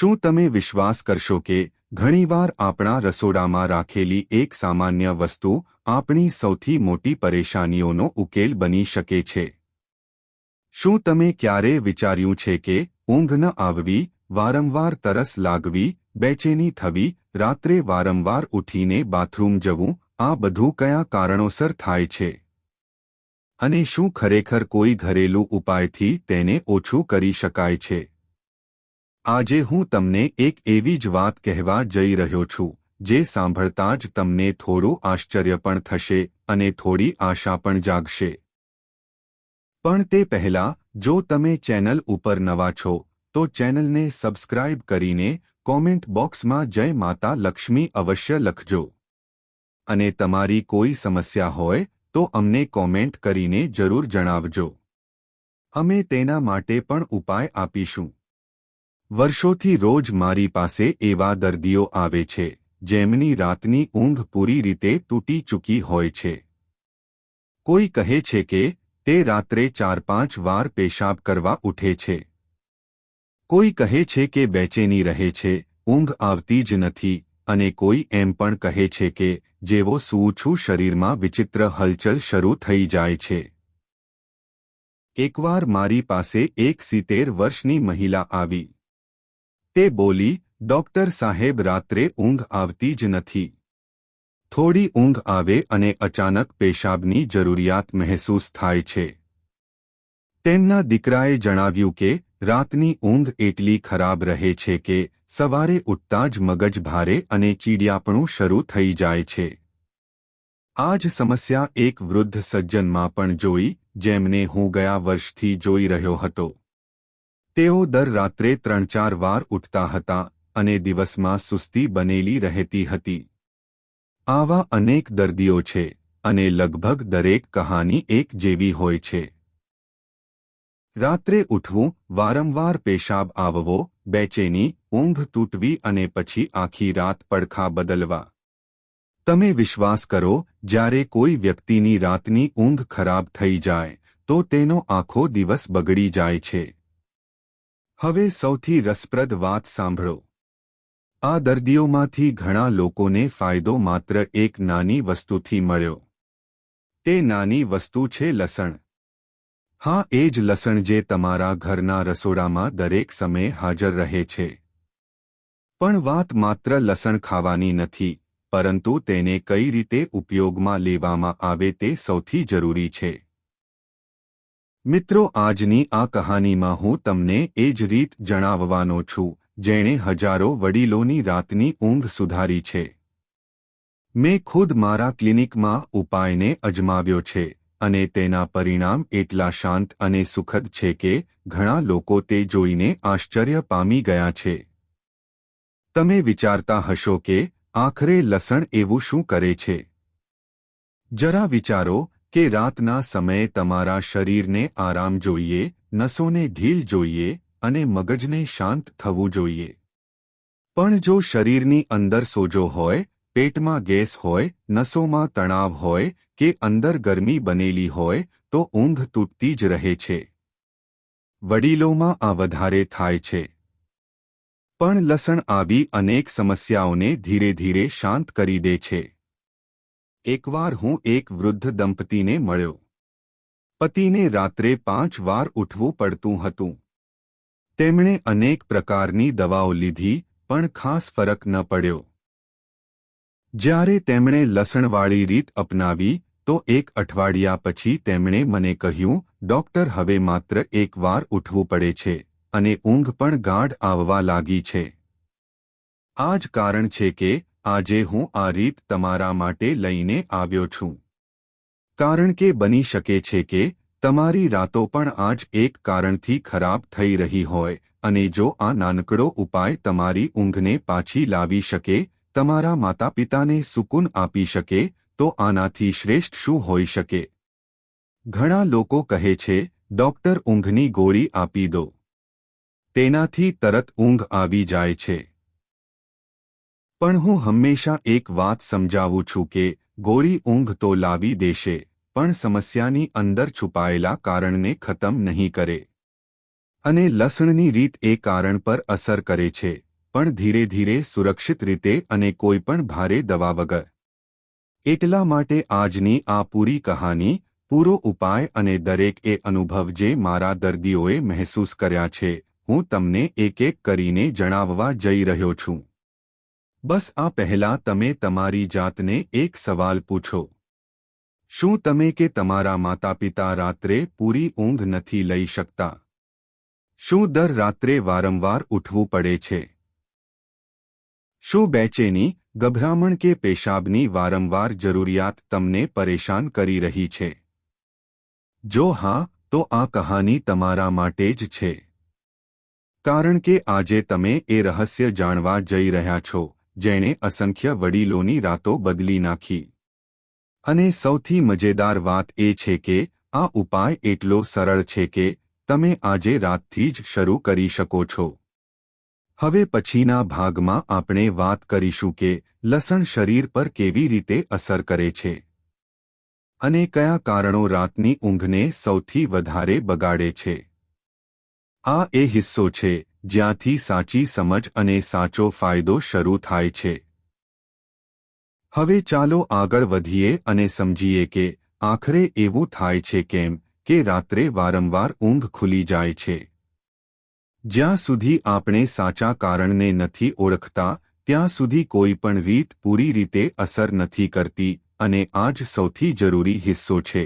શું તમે વિશ્વાસ કરશો કે ઘણીવાર આપણા રસોડામાં રાખેલી એક સામાન્ય વસ્તુ આપણી સૌથી મોટી પરેશાનીઓનો ઉકેલ બની શકે છે? શું તમે ક્યારેય વિચાર્યું છે કે ઊંઘ ન આવવી, વારંવાર તરસ લાગવી, બેચેની થવી, રાત્રે વારંવાર ઉઠીને બાથરૂમ જવું, આ બધું કયા કારણોસર થાય છે? અને શું ખરેખર કોઈ ઘરેલું ઉપાયથી તેને ઓછું કરી શકાય છે? આજે હું તમને એક એવી જ વાત કહેવા જઈ રહ્યો છું જે સાંભળતા જ તમને થોડું આશ્ચર્ય પણ થશે અને થોડી આશા પણ જાગશે. પણ તે પહેલાં, જો તમે ચેનલ ઉપર નવા છો તો ચેનલને સબસ્ક્રાઇબ કરીને કોમેન્ટ બોક્સમાં જય માતા લક્ષ્મી અવશ્ય લખજો. અને તમારી કોઈ સમસ્યા હોય તો અમને કોમેન્ટ કરીને જરૂર જણાવજો. અમે તેના માટે પણ ઉપાય આપીશું. વર્ષોથી રોજ મારી પાસે એવા દર્દીઓ આવે છે જેમની રાતની ઊંઘ પૂરી રીતે તૂટી ચૂકી હોય છે. કોઈ કહે છે કે તે રાત્રે 4-5 વાર પેશાબ કરવા ઉઠે છે. કોઈ કહે છે કે બેચેની રહે છે, ઊંઘ આવતી જ નથી, અને કોઈ એમ પણ કહે છે કે જેવો સૂવું છું શરીરમાં વિચિત્ર હલચલ શરૂ થઈ જાય છે. એકવાર મારી પાસે એક 70 વર્ષની મહિલા આવી. તે બોલી, ડોક્ટર સાહેબ, રાત્રે ઊંઘ આવતી જ નથી. થોડી ઊંઘ આવે અને અચાનક પેશાબની જરૂરિયાત મહેસૂસ થાય છે. તેમના દીકરાએ જણાવ્યું કે રાતની ઊંઘ એટલી ખરાબ રહે છે કે સવારે ઉઠતા જ મગજ ભારે અને ચીડિયાપણું શરૂ થઈ જાય છે. આ જ સમસ્યા એક વૃદ્ધ સજ્જનમાં પણ જોઈ જેમને હું ગયા વર્ષથી જોઈ રહ્યો હતો. તેઓ દર રાત્રે 3-4 વાર ઉઠતા હતા અને દિવસમાં સુસ્તી બનેલી રહેતી હતી. આવા અનેક દર્દીઓ છે અને લગભગ દરેક કહાની એક જેવી હોય છે. રાત્રે ઉઠવું, વારંવાર પેશાબ આવવો, બેચેની, ઊંઘ તૂટવી અને પછી આખી રાત પડખા બદલવા. તમે વિશ્વાસ કરો, જ્યારે કોઈ વ્યક્તિની રાતની ઊંઘ ખરાબ થઈ જાય તો તેનો આખો દિવસ બગડી જાય છે. હવે સૌથી રસપ્રદ વાત સાંભળો. આ દર્દીઓમાંથી ઘણા લોકોને ફાયદો માત્ર એક નાની વસ્તુથી મળ્યો. તે નાની વસ્તુ છે લસણ. હા, એ જ લસણ જે તમારા ઘરના રસોડામાં દરેક સમયે હાજર રહે છે. પણ વાત માત્ર લસણ ખાવાની નથી, પરંતુ તેને કઈ રીતે ઉપયોગમાં લેવામાં આવે તે સૌથી જરૂરી છે. મિત્રો, આજની આ કહાનીમાં હું તમને એ જ રીત જણાવવાનો છું જેણે હજારો વડીલોની રાતની ઊંઘ સુધારી છે. મેં ખુદ મારા ક્લિનિકમાં ઉપાયને અજમાવ્યો છે અને તેના પરિણામ એટલા શાંત અને સુખદ છે કે ઘણા લોકો તે જોઈને આશ્ચર્ય પામી ગયા છે. તમે વિચારતા હશો કે આખરે લસણ એવું શું કરે છે? જરા વિચારો કે રાતના સમયે તમારા શરીરને આરામ જોઈએ, નસોને ઢીલ જોઈએ અને મગજને શાંત થવું જોઈએ. પણ જો શરીરની અંદર સોજો હોય, પેટમાં ગેસ હોય, નસોમાં તણાવ હોય કે અંદર ગરમી બનેલી હોય તો ઊંઘ તૂટતી જ રહે છે. વડીલોમાં આ વધારે થાય છે. પણ લસણ આવી અનેક સમસ્યાઓને ધીરે ધીરે શાંત કરી દે છે. એકવાર હું એક વૃદ્ધ દંપતીને મળ્યો. પતિને રાત્રે 5 વાર ઉઠવું પડતું હતું. તેમણે અનેક પ્રકારની દવાઓ લીધી પણ ખાસ ફરક ન પડ્યો. જ્યારે તેમણે લસણવાળી રીત અપનાવી તો એક અઠવાડિયા પછી તેમણે મને કહ્યું, ડોક્ટર, હવે માત્ર 1 વાર ઉઠવું પડે છે અને ઊંઘ પણ ગાઢ આવવા લાગી છે. આ જ કારણ છે કે આજે હું આ રીત તમારા માટે લઈને આવ્યો છું. કારણ કે બની શકે છે કે તમારી રાતો પણ આ જ એક કારણથી ખરાબ થઈ રહી હોય અને જો આ નાનકડો ઉપાય તમારી ઊંઘને પાછી લાવી શકે, તમારા માતાપિતાને સુકૂન આપી શકે, તો આનાથી શ્રેષ્ઠ શું હોઈ શકે? ઘણા લોકો કહે છે, ડોક્ટર, ઊંઘની ગોળી આપી દો. તેનાથી તરત ઊંઘ આવી જાય છે. પણ હું હંમેશા એક વાત સમજાવું છું કે ગોળી ઊંઘ તો લાવી દેશે, પણ સમસ્યાની અંદર છુપાયેલા કારણને ખતમ નહીં કરે. અને લસણની રીત એ કારણ પર અસર કરે છે, પણ ધીરે ધીરે સુરક્ષિત રીતે અને કોઈપણ ભારે દવા વગર. એટલા માટે આજની આ પૂરી કહાની, પૂરો ઉપાય અને દરેક એ અનુભવ જે મારા દર્દીઓએ મહેસૂસ કર્યા છે, હું તમને એક એક કરીને જણાવવા જઈ રહ્યો છું. બસ આ પહેલા તમે તમારી જાતને એક સવાલ પૂછો. શું તમે કે તમારા માતાપિતા રાત્રે પૂરી ઊંઘ નથી લઈ શકતા? શું દર રાત્રે વારંવાર ઉઠવું પડે છે? શું બેચેની, ગભરામણ કે પેશાબની વારંવાર જરૂરિયાત તમને પરેશાન કરી રહી છે? જો હા, તો આ કહાની તમારા માટે જ છે. કારણ કે આજે તમે એ રહસ્ય જાણવા જઈ રહ્યા છો, જેણે અસંખ્ય વડીલોની રાતો બદલી નાખી. અને સૌથી મજેદાર વાત એ છે કે આ ઉપાય એટલો સરળ છે કે તમે આજે રાતથી જ શરૂ કરી શકો છો. હવે પછીના ભાગમાં આપણે વાત કરીશું કે લસણ શરીર પર કેવી રીતે અસર કરે છે અને કયા કારણો રાતની ઊંઘને સૌથી વધારે બગાડે છે. આ એ હિસ્સો છે જ્યાંથી સાચી સમજ અને સાચો ફાયદો શરૂ થાય છે. હવે ચાલો આગળ વધીએ અને સમજીએ કે આખરે એવું થાય છે કેમ કે રાત્રે વારંવાર ઊંઘ ખુલી જાય છે. જ્યાં સુધી આપણે સાચા કારણને નથી ઓળખતા, ત્યાં સુધી કોઈ પણ રીત પૂરી રીતે અસર નથી કરતી, અને આ જ સૌથી જરૂરી હિસ્સો છે.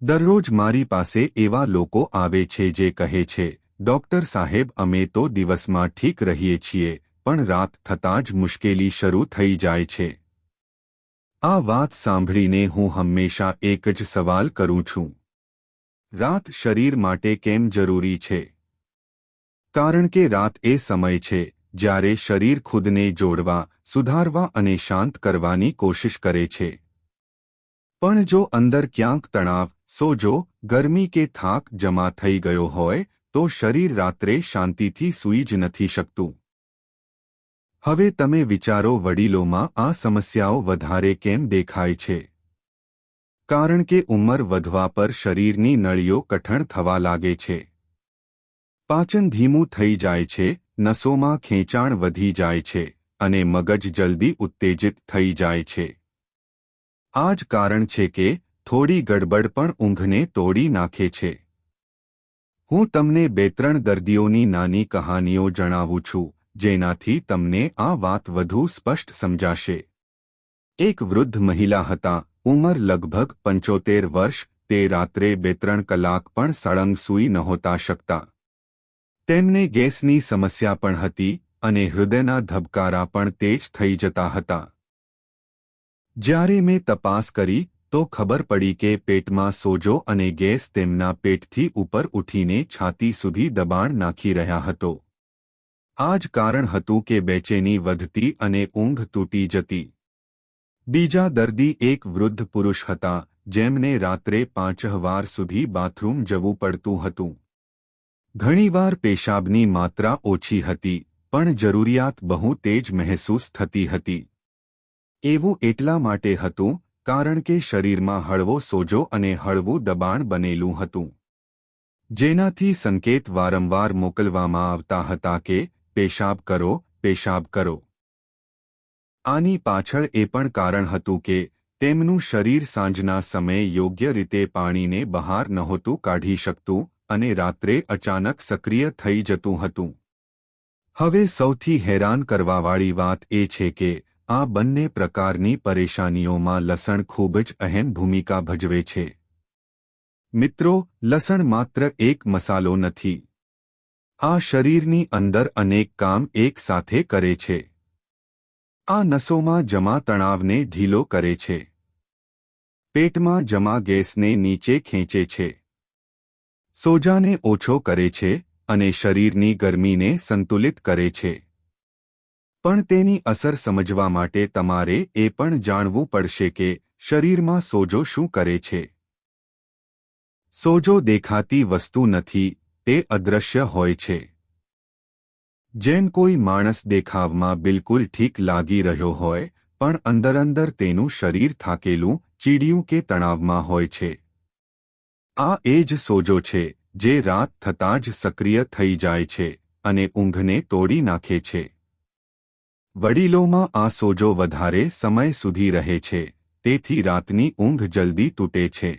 દરરોજ મારી પાસે એવા લોકો આવે છે જે કહે છે, ડોક્ટર સાહેબ, અમે તો દિવસમાં ઠીક રહીએ છીએ, પણ રાત થતાં જ મુશ્કેલી શરૂ થઈ જાય છે. આ વાત સાંભળીને હું હંમેશા એક જ સવાલ કરું છું. રાત શરીર માટે કેમ જરૂરી છે? કારણ કે રાત એ સમય છે જ્યારે શરીર ખુદને જોડવા, સુધારવા અને શાંત કરવાની કોશિશ કરે છે. પણ જો અંદર ક્યાંક તણાવ, સોજો, ગરમી કે થાક જમા થઈ ગયો હોય, તો શરીર રાત્રે શાંતિથી સૂઈ જ નથી શકતું. હવે તમે વિચારો, વડીલોમાં આ સમસ્યાઓ વધારે કેમ દેખાય છે? કારણ કે ઉંમર વધવા પર શરીરની નળીઓ કઠણ થવા લાગે છે. પાચન ધીમું થઈ જાય છે, નસોમાં ખેંચાણ વધી જાય છે, અને મગજ જલ્દી ઉત્તેજિત થઈ જાય છે. આ જ કારણ છે કે થોડી ગડબડ પણ ઊંઘને તોડી નાખે છે. હું તમને 2-3 દર્દીઓની નાની કહાનીઓ જણાવું છું, જેનાથી તમને આ વાત વધુ સ્પષ્ટ સમજાશે. એક વૃદ્ધ મહિલા હતા, ઉંમર લગભગ 75 વર્ષ. તે રાત્રે 2-3 કલાક પણ સળંગ સૂઈ નહોતા શકતા. તેમને ગેસની સમસ્યા પણ હતી, અને હૃદયના ધબકારા પણ તેજ થઈ જતા હતા. જ્યારે મેં તપાસ કરી, તો ખબર પડી કે પેટમાં સોજો અને ગેસ તેમના પેટથી ઉપર ઉઠીને છાતી સુધી દબાણ નાખી રહ્યા હતો. આ જ કારણ હતું કે બેચેની વધતી અને ઊંઘ તૂટી જતી. બીજા દર્દી એક વૃદ્ધ પુરુષ હતા, જેમને રાત્રે 5 વાર સુધી બાથરૂમ જવું પડતું હતું. ઘણીવાર પેશાબની માત્રા ઓછી હતી, પણ જરૂરિયાત બહુ તેજ મહેસૂસ થતી હતી. એવું એટલા માટે હતું કારણ કે શરીરમાં હળવો સોજો અને હળવું દબાણ બનેલું હતું, જેનાથી સંકેત વારંવાર મોકલવામાં આવતા હતા કે પેશાબ કરો, પેશાબ કરો. આની પાછળ એ પણ કારણ હતું કે તેમનું શરીર સાંજના સમયે યોગ્ય રીતે પાણીને બહાર નહોતું કાઢી શકતું, અને રાત્રે અચાનક સક્રિય થઈ જતું હતું. હવે સૌથી હેરાન કરવાવાળી વાત એ છે કે આ બંને પ્રકારની પરેશાનીઓમાં લસણ ખૂબ જ અહેમ ભૂમિકા ભજવે છે. મિત્રો, લસણ માત્ર એક મસાલો નથી. આ શરીરની અંદર અનેક કામ એક સાથે કરે છે. આ નસોમાં જમા તણાવને ઢીલો કરે છે. પેટમાં જમા ગેસને નીચે ખેંચે છે. સોજાને ઓછો કરે છે, અને શરીરની ગરમીને સંતુલિત કરે છે. પણ તેની અસર સમજવા માટે તમારે એ પણ જાણવું પડશે કે શરીરમાં સોજો શું કરે છે. સોજો દેખાતી વસ્તુ નથી, તે અદૃશ્ય હોય છે. જેમ કોઈ માણસ દેખાવમાં બિલકુલ ઠીક લાગી રહ્યો હોય, પણ અંદર તેનું શરીર થાકેલું, ચીડિયું કે તણાવમાં હોય છે. આ એ જ સોજો છે જે રાત થતાં જ સક્રિય થઈ જાય છે, અને ઊંઘને તોડી નાખે છે. વડીલોમાં આ સોજો વધારે સમય સુધી રહે છે, તેથી રાતની ઊંઘ જલ્દી તૂટે છે.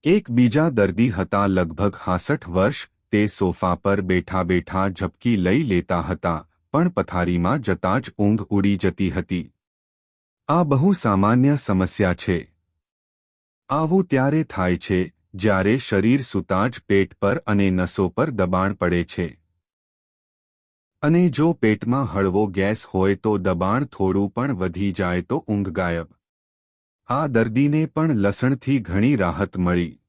એક બીજા દર્દી હતા, લગભગ 66 વર્ષ. તે સોફા પર બેઠા બેઠા ઝપકી લઈ લેતા હતા, પણ પથારીમાં જતાં જ ઊંઘ ઉડી જતી હતી. આ બહુ સામાન્ય સમસ્યા છે. આવું ત્યારે થાય છે જ્યારે શરીર સૂતાં જ પેટ પર અને નસો પર દબાણ પડે છે. અને જો પેટમાં હળવો ગેસ હોય તો દબાણ થોડું પણ વધી જાય તો ઊંઘ ગાયબ. આ દર્દીને પણ લસણથી ઘણી રાહત મળી.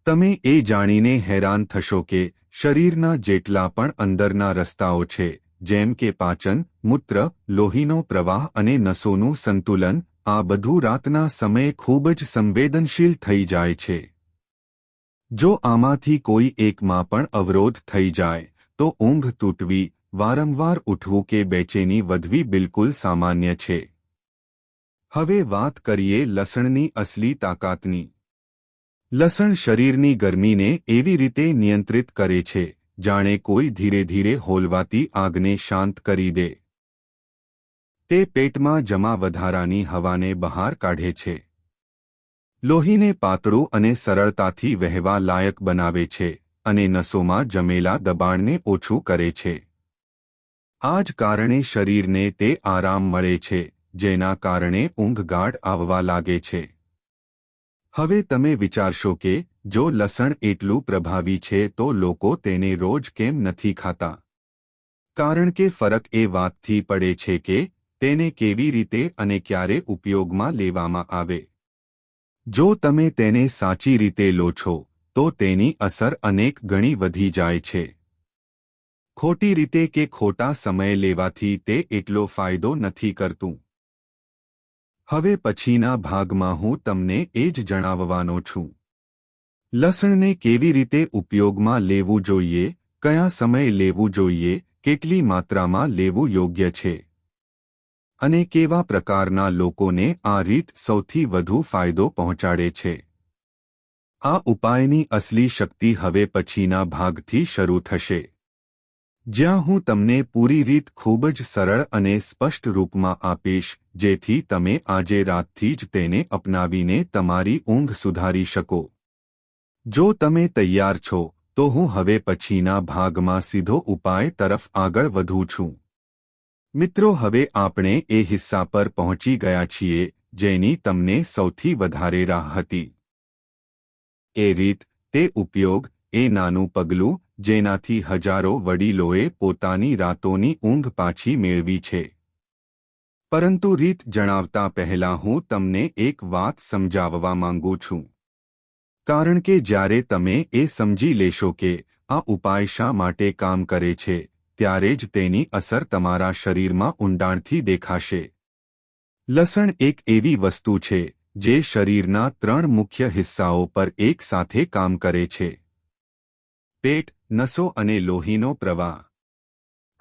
તમે એ જાણીને હેરાન થશો કે શરીરના જેટલા પણ અંદરના રસ્તાઓ છે, જેમ કે પાચન, મૂત્ર, લોહીનો પ્રવાહ અને નસોનું સંતુલન, આ બધું રાતના સમયે ખૂબ જ સંવેદનશીલ થઈ જાય છે. જો આમાંથી કોઈ એકમાં પણ અવરોધ થઈ જાય તો ઊંઘ તૂટવી, વારંવાર ઉઠવું કે બેચેની વધવી બિલકુલ સામાન્ય છે. હવે વાત કરીએ લસણની અસલી તાકાતની. લસણ શરીરની ગરમીને એવી રીતે નિયંત્રિત કરે છે, જાણે કોઈ ધીરે ધીરે હોલવાતી આગને શાંત કરી દે. તે પેટમાં જમા વધારાની હવાને બહાર કાઢે છે. લોહીને પાતળું અને સરળતાથી વહેવા લાયક બનાવે છે અને નસોમાં જમેલા દબાણને ઓછું કરે છે. આ જ કારણે શરીરને તે આરામ મળે છે, જેના કારણે ઊંઘ ગાઢ આવવા લાગે છે. હવે તમે વિચારશો કે જો લસણ એટલું પ્રભાવી છે તો લોકો તેને રોજ કેમ નથી ખાતા? કારણ કે ફરક એ વાતથી પડે છે કે તેને કેવી રીતે અને ક્યારે ઉપયોગમાં લેવામાં આવે. જો તમે તેને સાચી રીતે લો છો તો તેની અસર અનેક ગણી વધી જાય છે. ખોટી રીતે કે ખોટા સમયે લેવાથી તે એટલો ફાયદો નથી કરતું. હવે પછીના ભાગમાં હું તમને એ જ જણાવવાનો છું. લસણને કેવી રીતે ઉપયોગમાં લેવું જોઈએ, કયા સમયે લેવું જોઈએ, કેટલી માત્રામાં લેવું યોગ્ય છે અને કેવા પ્રકારના લોકોને આ રીત સૌથી વધુ ફાયદો પહોંચાડે છે. આ ઉપાયની અસલી શક્તિ હવે પછીના ભાગથી શરૂ થશે, જ્યાં હું તમને પૂરી રીત ખૂબ જ સરળ અને સ્પષ્ટ રૂપમાં આપીશ, જેથી તમે આજે રાતથી જ તેને અપનાવીને તમારી ઊંઘ સુધારી શકો. જો તમે તૈયાર છો તો હું હવે પછીના ભાગમાં સીધો ઉપાય તરફ આગળ વધું છું. મિત્રો, હવે આપણે એ હિસ્સા પર પહોંચી ગયા છીએ જેની તમને સૌથી વધારે રાહ હતી. એ રીત, તે ઉપયોગ, એ નાનું પગલું જેનાથી હજારો વડીલોએ પોતાની રાતોની ઊંઘ પાછી મેળવી છે. પરંતુ રીત જણાવતા પહેલાં હું તમને એક વાત સમજાવવા માંગુ છું. કારણ કે જ્યારે તમે એ સમજી લેશો કે આ ઉપાય શા માટે કામ કરે છે, ત્યારે જ તેની અસર તમારા શરીરમાં ઊંડાણથી દેખાશે. લસણ એક એવી વસ્તુ છે જે શરીરના 3 મુખ્ય હિસ્સાઓ પર એક સાથે કામ કરે છે: પેટ, નસો અને લોહીનો પ્રવાહ.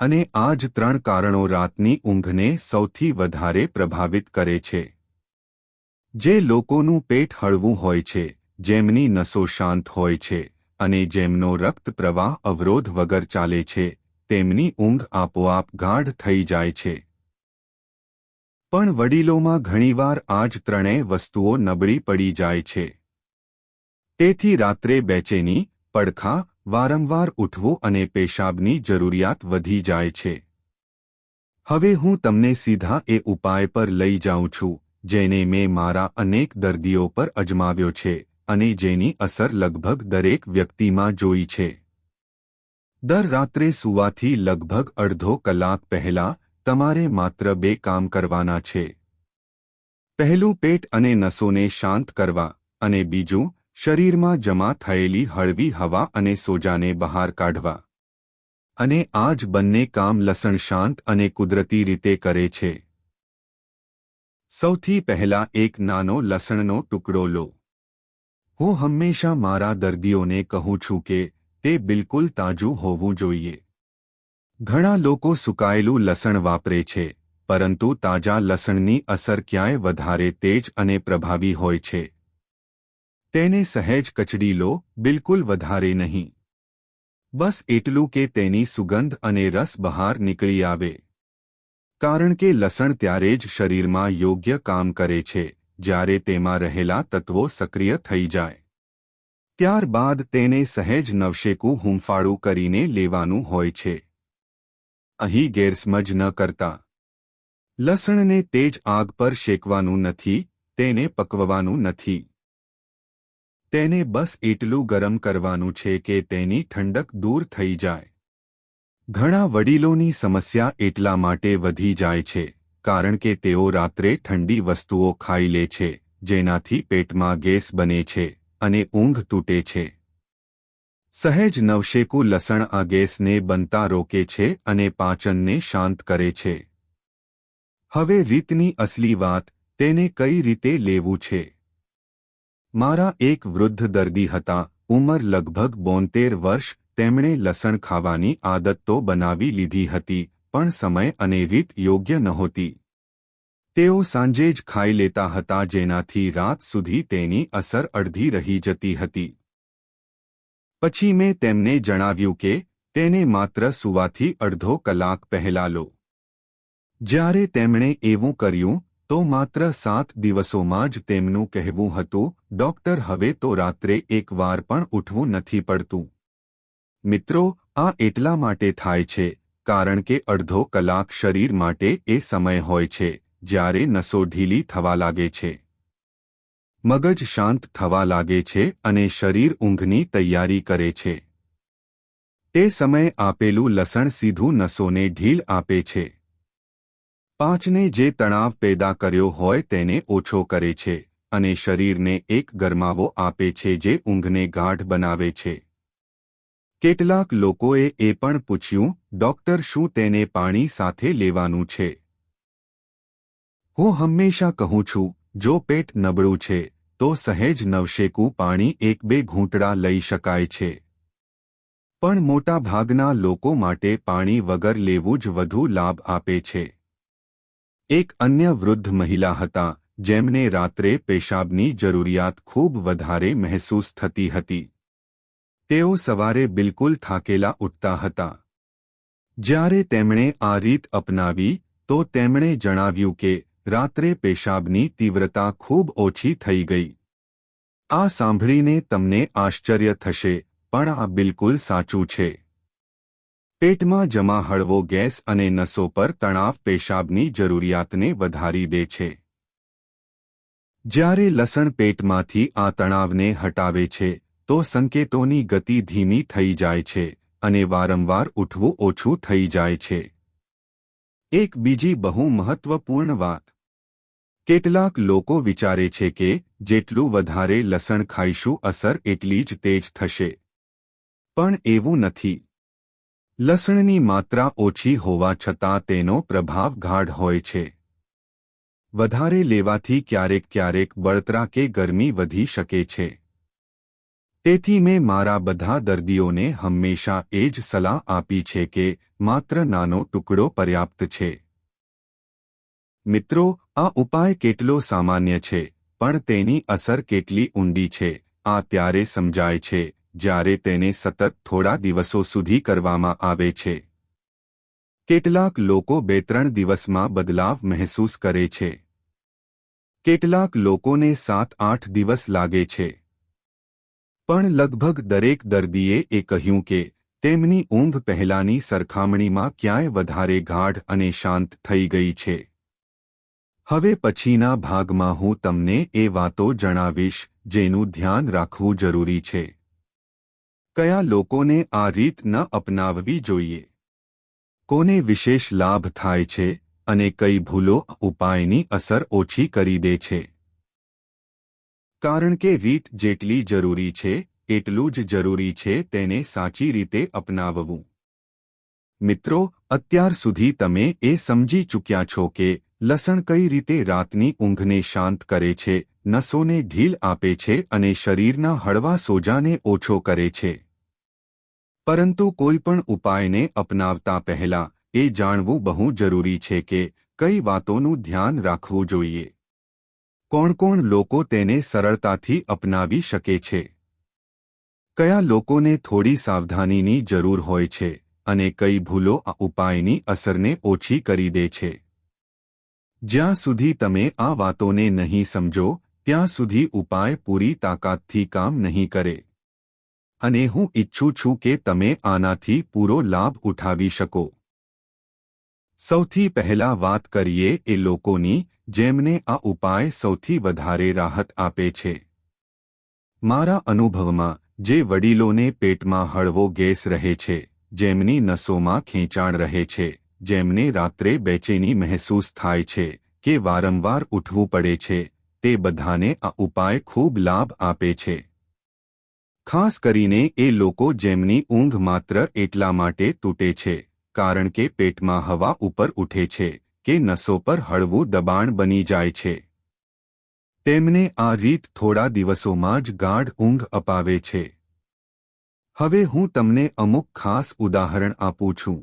અને આ જ 3 કારણો રાતની ઊંઘને સૌથી વધારે પ્રભાવિત કરે છે. જે લોકોનું પેટ હળવું હોય છે, જેમની નસો શાંત હોય છે અને જેમનો રક્ત પ્રવાહ અવરોધ વગર ચાલે છે, તેમની ઊંઘ આપોઆપ ગાઢ થઈ જાય છે. પણ વડીલોમાં ઘણીવાર આ જ 3 વસ્તુઓ નબળી પડી જાય છે. તેથી રાત્રે બેચેની, પડખા, વારંવાર ઉઠવું અને પેશાબની જરૂરિયાત વધી જાય છે. હવે હું તમને સીધા એ ઉપાય પર લઈ જાઉં છું જેને મેં મારા અનેક દર્દીઓ પર અજમાવ્યો છે અને જેની અસર લગભગ દરેક વ્યક્તિમાં જોઈ છે. દર રાત્રે સૂવાથી લગભગ અડધો કલાક પહેલા તમારે માત્ર 2 કામ કરવાના છે. પહેલું, પેટ અને નસોને શાંત કરવા, અને બીજું, શરીરમાં જમા થયેલી હળવી હવા અને સોજાને બહાર કાઢવા. અને આ જ બંને કામ લસણ શાંત અને કુદરતી રીતે કરે છે. સૌથી પહેલા એક નાનો લસણનો ટુકડો લો. હું હંમેશા મારા દર્દીઓને કહું છું કે તે બિલકુલ તાજું હોવું જોઈએ. ઘણા લોકો સુકાયેલું લસણ વાપરે છે, પરંતુ તાજા લસણની અસર ક્યાંય વધારે તેજ અને પ્રભાવી હોય છે. તેને સહેજ કચડી લો, બિલકુલ વધારે નહીં. બસ એટલું કે તેની સુગંધ અને રસ બહાર નીકળી આવે. કારણ કે લસણ ત્યારે જ શરીરમાં યોગ્ય કામ કરે છે જ્યારે તેમાં રહેલા તત્વો સક્રિય થઈ જાય. ત્યારબાદ તેને સહેજ નવશેકું હૂંફાળું કરીને લેવાનું હોય છે. અહીં ગેરસમજ ન કરતા. લસણને તેજ આગ પર શેકવાનું નથી, તેને પકવવાનું નથી. તેને બસ એટલું ગરમ કરવાનું છે કે તેની ઠંડક દૂર થઈ જાય. ઘણા વડીલોની સમસ્યા એટલા માટે વધી જાય છે કારણ કે તેઓ રાત્રે ઠંડી વસ્તુઓ ખાઈ લે છે, જેનાથી પેટમાં ગેસ બને છે અને ઊંઘ તૂટે છે. સહેજ નવશેકું લસણ આ ગેસને બનતા રોકે છે અને પાચનને શાંત કરે છે. હવે રીતની અસલી વાત, તેને કઈ રીતે લેવું છે. મારા એક વૃદ્ધ દર્દી હતા, ઉંમર લગભગ 72 વર્ષ. તેમણે લસણ ખાવાની આદત તો બનાવી લીધી હતી, પણ સમય અને રીત યોગ્ય નહોતી. તેઓ સાંજે જ ખાઈ લેતા હતા, જેનાથી રાત સુધી તેની અસર અડધી રહી જતી હતી. પછી મેં તેમને જણાવ્યું કે તેને માત્ર સૂવાથી અડધો કલાક પહેલા લો. જ્યારે તેમણે એવું કર્યું તો માત્ર 7 દિવસોમાં જ તેમનું કહેવું હતું, ડોક્ટર, હવે તો રાત્રે એકવાર પણ ઉઠવું નથી પડતું. મિત્રો, આ એટલા માટે થાય છે કારણ કે અડધો કલાક શરીર માટે એ સમય હોય છે જ્યારે નસો ઢીલી થવા લાગે છે, મગજ શાંત થવા લાગે છે અને શરીર ઊંઘની તૈયારી કરે છે. તે સમયે આપેલું લસણ સીધું નસોને ઢીલ આપે છે. પાંચને જે તણાવ પેદા કર્યો હોય તેને ઓછો કરે છે અને શરીરને એક ગરમાવો આપે છે જે ઊંઘને ગાઢ બનાવે છે. કેટલાક લોકોએ એ પણ પૂછ્યું, ડોક્ટર, શું તેને પાણી સાથે લેવાનું છે? હું હંમેશા કહું છું, જો પેટ નબળું છે તો સહેજ નવશેકું પાણી 1-2 ઘૂંટડા લઈ શકાય છે. પણ મોટાભાગના લોકો માટે પાણી વગર લેવું જ વધુ લાભ આપે છે. એક અન્ય વૃદ્ધ મહિલા હતા જેમને રાત્રે પેશાબની જરૂરિયાત ખૂબ વધારે મહેસૂસ થતી હતી. તેઓ સવારે બિલકુલ થાકેલા ઉઠતા હતા. જ્યારે તેમણે આ રીત અપનાવી તો તેમણે જણાવ્યું કે રાત્રે પેશાબની તીવ્રતા ખૂબ ઓછી થઈ ગઈ. આ સાંભળીને તમને આશ્ચર્ય થશે, પણ આ બિલકુલ સાચું છે. પેટમાં જમા હળવો ગેસ અને નસો પર તણાવ પેશાબની જરૂરિયાતને વધારી દે છે. જ્યારે લસણ પેટમાંથી આ તણાવને હટાવે છે તો સંકેતોની ગતિ ધીમી થઈ જાય છે અને વારંવાર ઉઠવું ઓછું થઈ જાય છે. એક બીજી બહુ મહત્વપૂર્ણ વાત. કેટલાક લોકો વિચારે છે કે જેટલું વધારે લસણ ખાઈશું અસર એટલી જ તેજ થશે. પણ એવું નથી. લસણની માત્રા ઓછી હોવા છતાં તેનો પ્રભાવ ગાઢ હોય છે. વધારે લેવાથી ક્યારેક બળતરા કે ગરમી વધી શકે છે. તેથી મેં મારા બધા દર્દીઓને હંમેશા એ જ સલાહ આપી છે કે માત્ર નાનો ટુકડો પર્યાપ્ત છે. મિત્રો, આ ઉપાય કેટલો સામાન્ય છે, પણ તેની અસર કેટલી ઊંડી છે, આ ત્યારે સમજાય છે જ્યારે તેને સતત થોડા દિવસો સુધી કરવામાં આવે છે. કેટલાક લોકો 2-3 દિવસમાં બદલાવ મહેસૂસ કરે છે. કેટલાક લોકોને 7-8 દિવસ લાગે છે. પણ લગભગ દરેક દર્દીએ એ કહ્યું કે તેમની ઊંઘ પહેલાની સરખામણીમાં ક્યાંય વધારે ગાઢ અને શાંત થઈ ગઈ છે. હવે પછીના ભાગમાં હું તમને એ વાતો જણાવીશ જેનું ધ્યાન રાખવું જરૂરી છે. કયા લોકોને આ રીત ન અપનાવવી જોઈએ, કોને વિશેષ લાભ થાય છે અને કઈ ભૂલો ઉપાયની અસર ઓછી કરી દે છે. કારણ કે રીત જેટલી જરૂરી છે એટલું જ જરૂરી છે તેને સાચી રીતે અપનાવવું. મિત્રો, અત્યાર સુધી તમે એ સમજી ચૂક્યા છો કે લસણ કઈ રીતે રાતની ઊંઘને શાંત કરે છે, નસોને ઢીલ આપે છે અને શરીરના હળવા સોજાને ઓછો કરે છે. પરંતુ કોઈ પણ ઉપાયને અપનાવતા પહેલા એ જાણવું બહુ જરૂરી છે કે કઈ વાતોનું ધ્યાન રાખવું જોઈએ. કોણ લોકો તેને સરળતાથી અપનાવી શકે છે. કયા લોકોને થોડી સાવધાનીની જરૂર હોય છે અને કઈ ભૂલો આ ઉપાયની અસરને ઓછી કરી દે છે. જ્યાં સુધી તમે આ વાતોને નહીં સમજો ત્યાં સુધી ઉપાય પૂરી તાકાતથી કામ નહીં કરે. અને હું ઈચ્છું છું કે તમે આનાથી પૂરો લાભ ઉઠાવી શકો. સૌથી પહેલા વાત કરીએ એ લોકોની જેમને આ ઉપાય સૌથી વધારે રાહત આપે છે. મારા અનુભવમાં જે વડીલોને પેટમાં હળવો ગેસ રહે છે, જેમની નસોમાં ખેંચાણ રહે છે, જેમને રાત્રે બેચેની મહેસૂસ થાય છે કે વારંવાર ઉઠવું પડે છે, તે બધાને આ ઉપાય ખૂબ લાભ આપે છે. ખાસ કરીને એ લોકો જેમની ઊંઘ માત્ર એટલા માટે તૂટે છે કારણ કે પેટમાં હવા ઉપર ઉઠે છે કે નસો પર હળવું દબાણ બની જાય છે. તેમને આ રીત થોડા દિવસોમાં જ ગાઢ ઊંઘ અપાવે છે. હવે હું તમને અમુક ખાસ ઉદાહરણ આપું છું.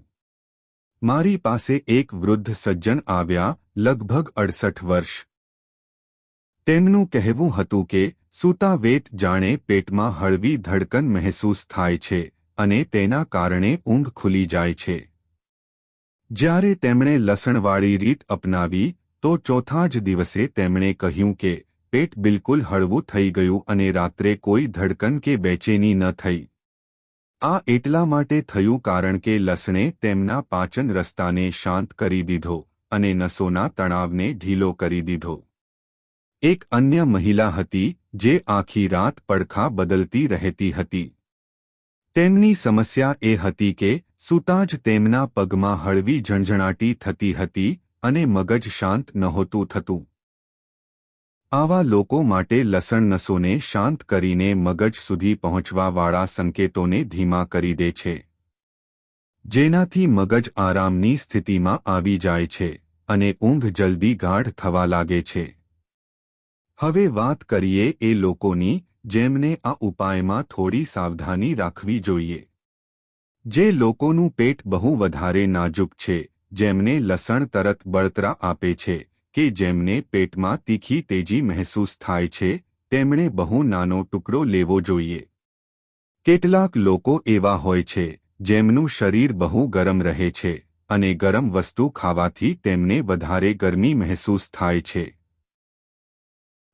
મારી પાસે એક વૃદ્ધ સજ્જન આવ્યા, લગભગ 68 વર્ષ. તેમનું કહેવું હતું કે સૂતા વેત જાણે પેટમાં હળવી ધડકન મહેસૂસ થાય છે અને તેના કારણે ઊંઘ ખુલી જાય છે. જ્યારે તેમણે લસણવાળી રીત અપનાવી તો ચોથા જ દિવસે તેમણે કહ્યું કે પેટ બિલકુલ હળવું થઈ ગયું અને રાત્રે કોઈ ધડકન કે બેચેની ન થઈ. આ એટલા માટે થયું કારણ કે લસણે તેમના પાચન રસ્તાને શાંત કરી દીધો અને નસોના તણાવને ઢીલો કરી દીધો. એક અન્ય મહિલા હતી જે આખી રાત પડખા બદલતી રહેતી હતી. તેમની સમસ્યા એ હતી કે સૂતા જ તેમના પગમાં હળવી ઝણઝણાટી થતી હતી અને મગજ શાંત નહોતું થતું. આવા લોકો માટે લસણ નસોને શાંત કરીને મગજ સુધી પહોંચવાવાળા સંકેતોને ધીમા કરી દે છે, જેનાથી મગજ આરામની સ્થિતિમાં આવી જાય છે અને ઊંઘ જલ્દી ગાઢ થવા લાગે છે. હવે વાત કરીએ એ લોકોની જેમને આ ઉપાયમાં થોડી સાવધાની રાખવી જોઈએ. જે લોકોનું પેટ બહુ વધારે નાજુક છે, જેમને લસણ તરત બળતરા આપે છે કે જેમને પેટમાં તીખી તેજી મહેસૂસ થાય છે, તેમણે બહુ નાનો ટુકડો લેવો જોઈએ. કેટલાક લોકો એવા હોય છે જેમનું શરીર બહુ ગરમ રહે છે અને ગરમ વસ્તુ ખાવાથી તેમને વધારે ગરમી મહેસૂસ થાય છે.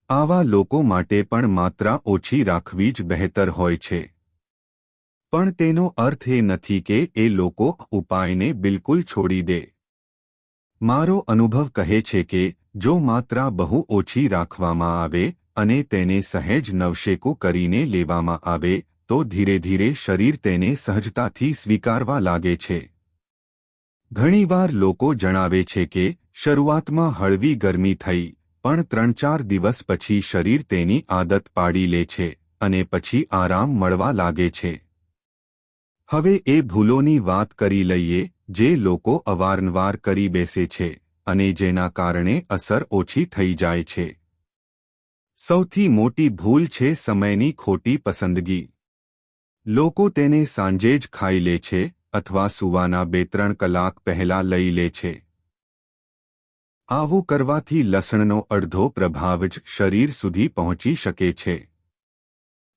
આવા લોકો માટે પણ માત્રા ઓછી રાખવી જ બહેતર હોય છે. પણ તેનો અર્થ એ નથી કે એ લોકો ઉપાયને બિલકુલ છોડી દે. મારો અનુભવ કહે છે કે જો માત્રા બહુ ઓછી રાખવામાં આવે અને તેને સહેજ નવશેકું કરીને લેવામાં આવે તો ધીરે ધીરે શરીર તેને સહજતાથી સ્વીકારવા લાગે છે. ઘણીવાર લોકો જણાવે છે કે શરૂઆતમાં હળવી ગરમી થઈ, પણ 3-4 દિવસ પછી શરીર તેની આદત પાડી લે છે અને પછી આરામ મળવા લાગે છે. હવે એ ભૂલોની વાત કરી લઈએ જે લોકો અવારનવાર કરી બેસે છે અને જેના કારણે અસર ઓછી થઈ જાય છે. સૌથી મોટી ભૂલ છે સમયની ખોટી પસંદગી. લોકો તેને સાંજે જ ખાઈ લે છે અથવા સૂવાના 2-3 કલાક પહેલા લઈ લે છે. આવું કરવાથી લસણનો અડધો પ્રભાવ જ શરીર સુધી પહોંચી શકે છે.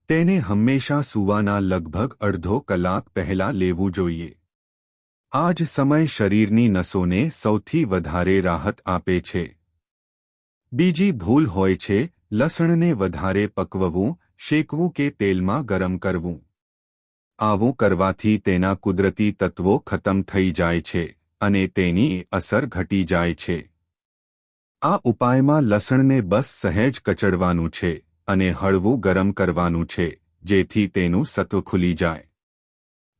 તેને હંમેશા સૂવાના લગભગ અડધો કલાક પહેલા લેવું જોઈએ. આ જ સમય શરીરની નસોને સૌથી વધારે રાહત આપે છે. બીજી ભૂલ હોય છે લસણને વધારે પકવવું, શેકવું કે તેલમાં ગરમ કરવું. આવું કરવાથી તેના કુદરતી તત્વો ખતમ થઈ જાય છે અને તેની અસર ઘટી જાય છે. આ ઉપાયમાં લસણને બસ સહેજ કચડવાનું છે અને હળવું ગરમ કરવાનું છે જેથી તેનું સત્વ ખુલી જાય.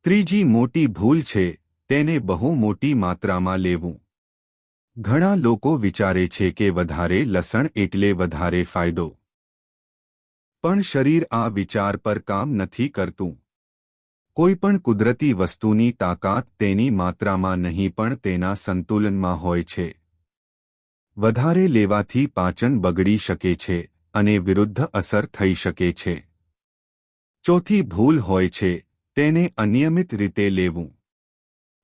ત્રીજી મોટી ભૂલ છે તેને બહુ મોટી માત્રામાં લેવું. ઘણા લોકો વિચારે છે કે વધારે લસણ એટલે વધારે ફાયદો. પણ શરીર આ વિચાર પર કામ નથી કરતું. કોઈપણ કુદરતી વસ્તુની તાકાત તેની માત્રામાં નહીં પણ તેના સંતુલનમાં હોય છે. વધારે લેવાથી પાચન બગડી શકે છે અને વિરુદ્ધ અસર થઈ શકે છે. ચોથી ભૂલ હોય છે તેને અનિયમિત રીતે લેવું.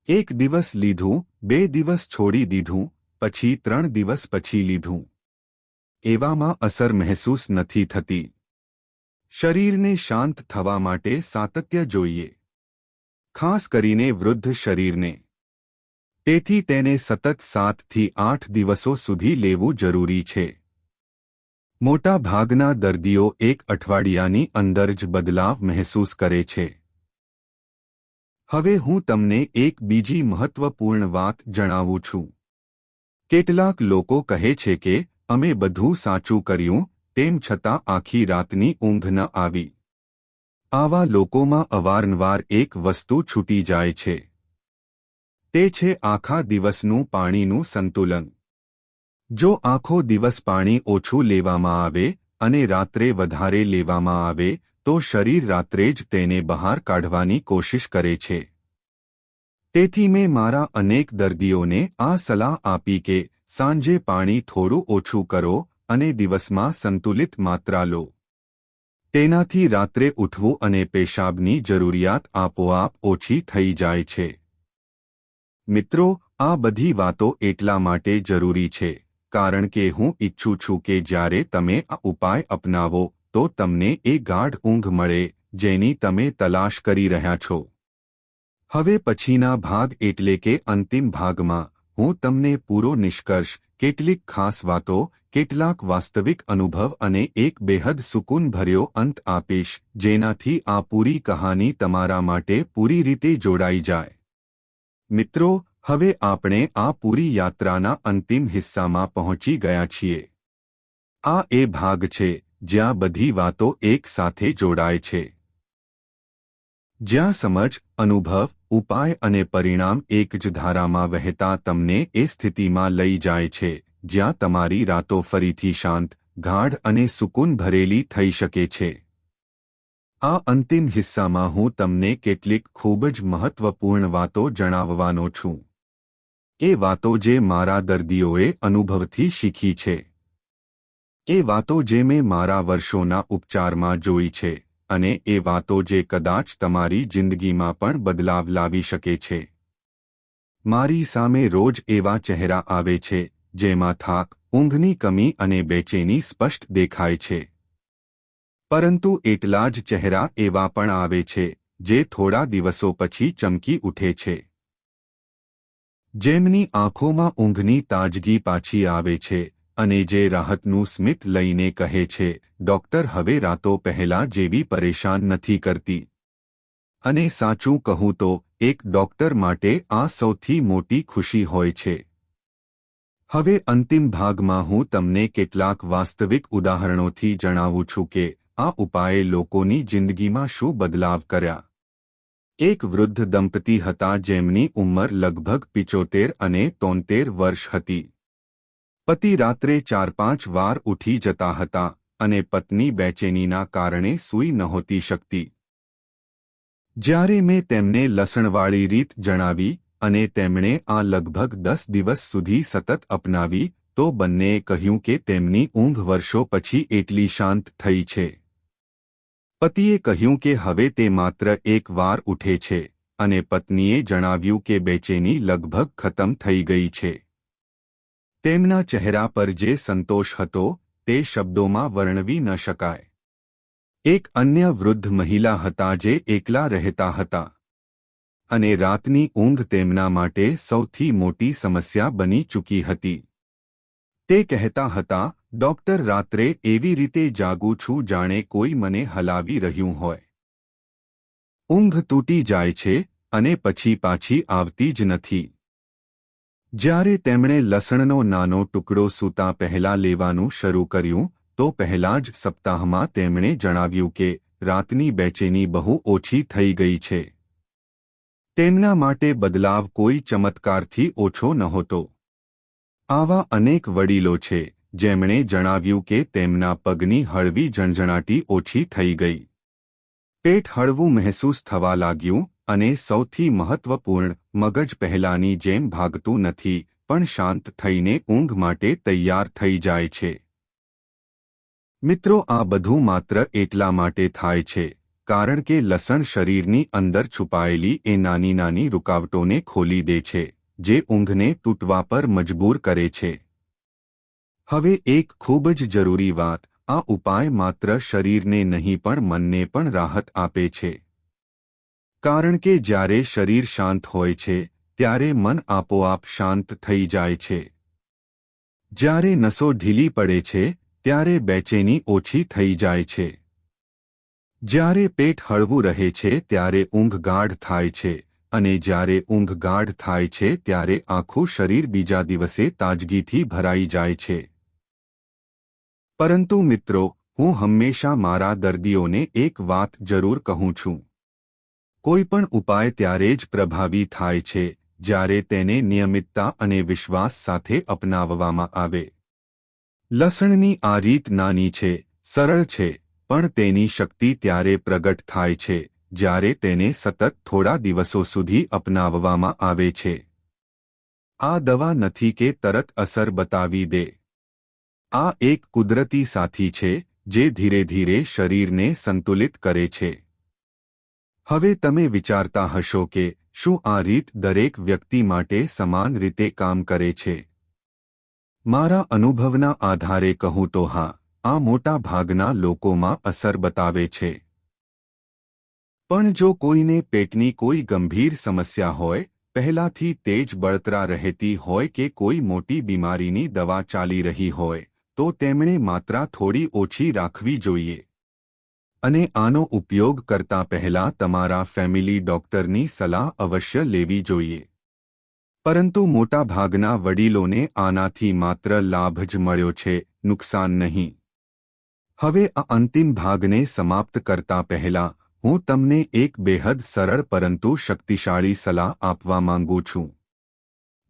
એક દિવસ લીધું, 2 દિવસ છોડી દીધું, પછી 3 દિવસ પછી લીધું. એવામાં અસર મહેસૂસ નથી થતી. શરીરને શાંત થવા માટે સાતત્ય જોઈએ, ખાસ કરીને વૃદ્ધ શરીરને. તેથી તેને સતત 7 થી 8 દિવસો સુધી લેવું જરૂરી છે. મોટા ભાગના દર્દીઓ 1 અઠવાડિયાની અંદર જ બદલાવ મહેસૂસ કરે છે. હવે હું તમને એક બીજી મહત્વપૂર્ણ વાત જણાવું છું. કેટલાક લોકો કહે છે કે અમે બધું સાચું કર્યું, તેમ છતાં આખી રાતની ઊંઘ ન આવી. આવા લોકોમાં અવારનવાર એક વસ્તુ છૂટી જાય છે. તે છે આખા દિવસનું પાણીનું સંતુલન. જો આખો દિવસ પાણી ઓછું લેવામાં આવે અને રાત્રે વધારે લેવામાં આવે તો શરીર રાત્રે જ તેને બહાર કાઢવાની કોશિશ કરે છે. તેથી મેં મારા અનેક દર્દીઓને આ સલાહ આપી કે સાંજે પાણી થોડું ઓછું કરો અને દિવસમાં સંતુલિત માત્રા લો. તેનાથી રાત્રે ઉઠવું અને પેશાબની જરૂરિયાત આપોઆપ ઓછી થઈ જાય છે. મિત્રો, આ બધી વાતો એટલા માટે જરૂરી છે કારણ કે હું ઈચ્છું છું કે જ્યારે તમે આ ઉપાય અપનાવો તો તમને એ ગાઢ ઊંઘ મળે જેની તમે તલાશ કરી રહ્યા છો. હવે પછીના ભાગ એટલે કે અંતિમ ભાગમાં હું તમને પૂરો નિષ્કર્ષ, કેટલીક ખાસ વાતો, કેટલાક વાસ્તવિક અનુભવ અને એક બેહદ સુકૂનભર્યો અંત આપીશ જેનાથી આ પૂરી કહાની તમારા માટે પૂરી રીતે જોડાઈ જાય. મિત્રો, હવે આપણે આ પૂરી યાત્રાના અંતિમ હિસ્સામાં પહોંચી ગયા છીએ. આ એ ભાગ છે જ્યાં બધી વાતો એક સાથે જોડાય છે. જ્યાં સમજ, અનુભવ, ઉપાય અને પરિણામ એક જ ધારામાં વહેતા તમને એ સ્થિતિમાં લઈ જાય છે જ્યાં તમારી રાતો ફરીથી શાંત, ગાઢ અને સુકૂન ભરેલી થઈ શકે છે. આ અંતિમ હિસ્સામાં હું તમને કેટલીક ખૂબ જ મહત્વપૂર્ણ વાતો જણાવવાનો છું. એ વાતો જે મારા દર્દીઓએ અનુભવથી શીખી છે. એ વાતો જે મેં મારા વર્ષોના ઉપચારમાં જોઈ છે અને એ વાતો જે કદાચ તમારી જિંદગીમાં પણ બદલાવ લાવી શકે છે. મારી સામે રોજ એવા ચહેરા આવે છે જેમાં થાક, ઊંઘની કમી અને બેચેની સ્પષ્ટ દેખાય છે. પરંતુ એટલા જ ચહેરા એવા પણ આવે છે જે થોડા દિવસો પછી ચમકી ઉઠે છે. જેમની આંખોમાં ઊંઘની તાજગી પાછી આવે છે અને જે રાહતનું સ્મિત લઈને કહે છે, ડોક્ટર હવે રાતો પહેલા જેવી પરેશાન નથી કરતી. અને સાચું કહું તો એક ડોક્ટર માટે આ સૌથી મોટી ખુશી હોય છે. હવે અંતિમ ભાગમાં હું તમને કેટલાક વાસ્તવિક ઉદાહરણોથી જણાવું છું કે આ ઉપાયે લોકોની જિંદગીમાં શું બદલાવ કર્યા. એક વૃદ્ધ દંપતી હતા જેમની ઉંમર લગભગ 75 અને 73 વર્ષ હતી. પતિ રાત્રે 4-5 વાર ઉઠી જતા હતા અને પત્ની બેચેનીના કારણે સૂઈ નહોતી શકતી. જ્યારે મેં તેમને લસણવાળી રીત જણાવી અને તેમણે આ લગભગ 10 દિવસ સુધી સતત અપનાવી તો બંનેએ કહ્યું કે તેમની ઊંઘ વર્ષો પછી એટલી શાંત થઈ છે. પતિએ કહ્યું કે હવે તે માત્ર એક વાર ઉઠે છે અને પત્નીએ જણાવ્યું કે બેચેની લગભગ ખતમ થઈ ગઈ છે. તેમના ચહેરા પર જે સંતોષ હતો તે શબ્દોમાં વર્ણવી ન શકાય. એક અન્ય વૃદ્ધ મહિલા હતા જે એકલા રહેતા હતા અને રાતની ઊંઘ તેમના માટે સૌથી મોટી સમસ્યા બની ચૂકી હતી. તે કહેતા હતા, ડોક્ટર, રાત્રે એવી રીતે જાગું છું જાણે કોઈ મને હલાવી રહ્યું હોય. ઊંઘ તૂટી જાય છે અને પછી પાછી આવતી જ નથી. જ્યારે તેમણે લસણનો નાનો ટુકડો સૂતા પહેલા લેવાનું શરૂ કર્યું તો પહેલા જ સપ્તાહમાં તેમણે જણાવ્યું કે રાતની બેચેની બહુ ઓછી થઈ ગઈ છે. તેમના માટે બદલાવ કોઈ ચમત્કારથી ઓછો નહોતો. આવા અનેક વડીલો છે જેમણે જણાવ્યું કે તેમના પગની હળવી ઝણઝણાટી ઓછી થઈ ગઈ. પેટ હળવું મહેસૂસ થવા લાગ્યું અને સૌથી મહત્વપૂર્ણ, મગજ પહેલાની જેમ ભાગતું નથી પણ શાંત થઈને ઊંઘ માટે તૈયાર થઈ જાય છે. મિત્રો, આ બધું માત્ર એટલા માટે થાય છે કારણ કે લસણ શરીરની અંદર છુપાયેલી એ નાની નાની રૂકાવટોને ખોલી દે છે જે ઊંઘને તૂટવા પર મજબૂર કરે છે. હવે એક ખૂબ જ જરૂરી વાત, આ ઉપાય માત્ર શરીરને નહીં પણ મનને પણ રાહત આપે છે. કારણ કે જ્યારે શરીર શાંત હોય છે ત્યારે મન આપોઆપ શાંત થઈ જાય છે. જ્યારે નસો ઢીલી પડે છે ત્યારે બેચેની ઓછી થઈ જાય છે. જ્યારે પેટ હળવું રહે છે ત્યારે ઊંઘ ગાઢ થાય છે અને જ્યારે ઊંઘ ગાઢ થાય છે ત્યારે આખું શરીર બીજા દિવસે તાજગીથી ભરાઈ જાય છે. પરંતુ મિત્રો, હું હંમેશા મારા દર્દીઓને એક વાત જરૂર કહું છું. કોઈ પણ ઉપાય ત્યારે જ પ્રભાવી થાય છે જ્યારે તેને નિયમિતતા અને વિશ્વાસ સાથે અપનાવવામાં આવે. લસણની આ રીત નાની છે, સરળ છે, પણ તેની શક્તિ ત્યારે પ્રગટ થાય છે જ્યારે તેને સતત થોડા દિવસો સુધી અપનાવવામાં આવે છે. આ દવા નથી કે તરત અસર બતાવી દે. આ એક કુદરતી સાથી છે જે ધીરે ધીરે શરીરને સંતુલિત કરે છે. હવે તમે વિચારતા હશો કે શું આ રીત દરેક વ્યક્તિ માટે સમાન રીતે કામ કરે છે? મારા અનુભવના આધારે કહું તો હા, આ મોટા ભાગના લોકોમાં અસર બતાવે છે. પણ જો કોઈને પેટની કોઈ ગંભીર સમસ્યા હોય, પહેલાથી તેજ બળતરા રહેતી હોય કે કોઈ મોટી બીમારીની દવા ચાલી રહી હોય, તો તેમણે માત્રા થોડી ઓછી રાખવી જોઈએ. અને આનો ઉપયોગ કરતા પહેલા તમારા ફેમિલી ડોક્ટરની સલાહ અવશ્ય લેવી જોઈએ. પરંતુ મોટાભાગના વડીલોને આનાથી માત્ર લાભ જ મળ્યો છે, નુકસાન નહીં. હવે આ અંતિમ ભાગને સમાપ્ત કરતા પહેલા હું તમને એક બેહદ સરળ પરંતુ શક્તિશાળી સલાહ આપવા માંગુ છું.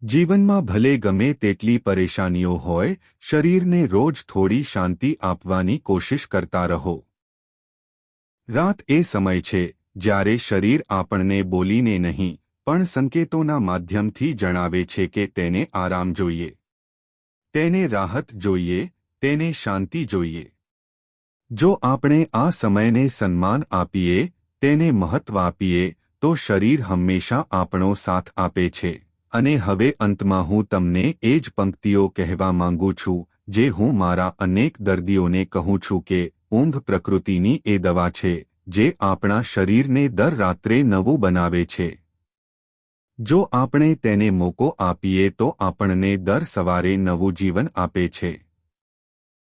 જીવનમાં ભલે ગમે તેટલી પરેશાનીઓ હોય, શરીરને રોજ થોડી શાંતિ આપવાની કોશિશ કરતા રહો. રાત એ સમય છે જ્યારે શરીર આપણને બોલીને નહીં પણ સંકેતોના માધ્યમથી જણાવે છે કે તેને આરામ જોઈએ, તેને રાહત જોઈએ, તેને શાંતિ જોઈએ. જો આપણે આ સમયને સન્માન આપીએ, તેને મહત્વ આપીએ, તો શરીર હંમેશા આપણો સાથ આપે છે. અને હવે અંતમાં હું તમને એ જ પંક્તિઓ કહેવા માંગુ છું જે હું મારા અનેક દર્દીઓને કહું છું કે ઊંઘ પ્રકૃતિની એ દવા છે જે આપણા શરીરને દર રાત્રે નવું બનાવે છે. જો આપણે તેને મોકો આપીએ તો આપણને દર સવારે નવું જીવન આપે છે.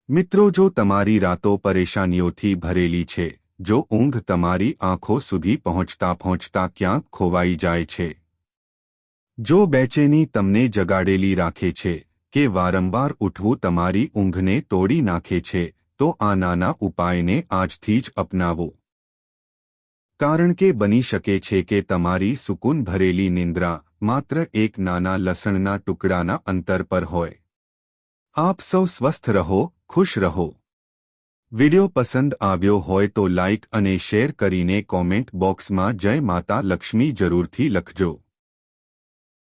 મિત્રો, જો તમારી રાતો પરેશાનીઓથી ભરેલી છે, જો ઊંઘ તમારી આંખો સુધી પહોંચતા પહોંચતા ક્યાંક ખોવાઈ જાય છે, જો બેચેની તમને જગાડેલી રાખે છે કે વારંવાર ઉઠવું તમારી ઊંઘને તોડી નાખે છે, તો આ નાના ઉપાયને આજથી જ અપનાવો. કારણ કે બની શકે છે કે તમારી સુકૂન ભરેલી નિંદ્રા માત્ર એક નાના લસણના ટુકડાના અંતર પર હોય. આપ સૌ સ્વસ્થ રહો, ખુશ રહો. વિડિયો પસંદ આવ્યો હોય તો લાઇક અને શેર કરીને કોમેન્ટ બોક્સમાં જય માતા લક્ષ્મી જરૂરથી લખજો.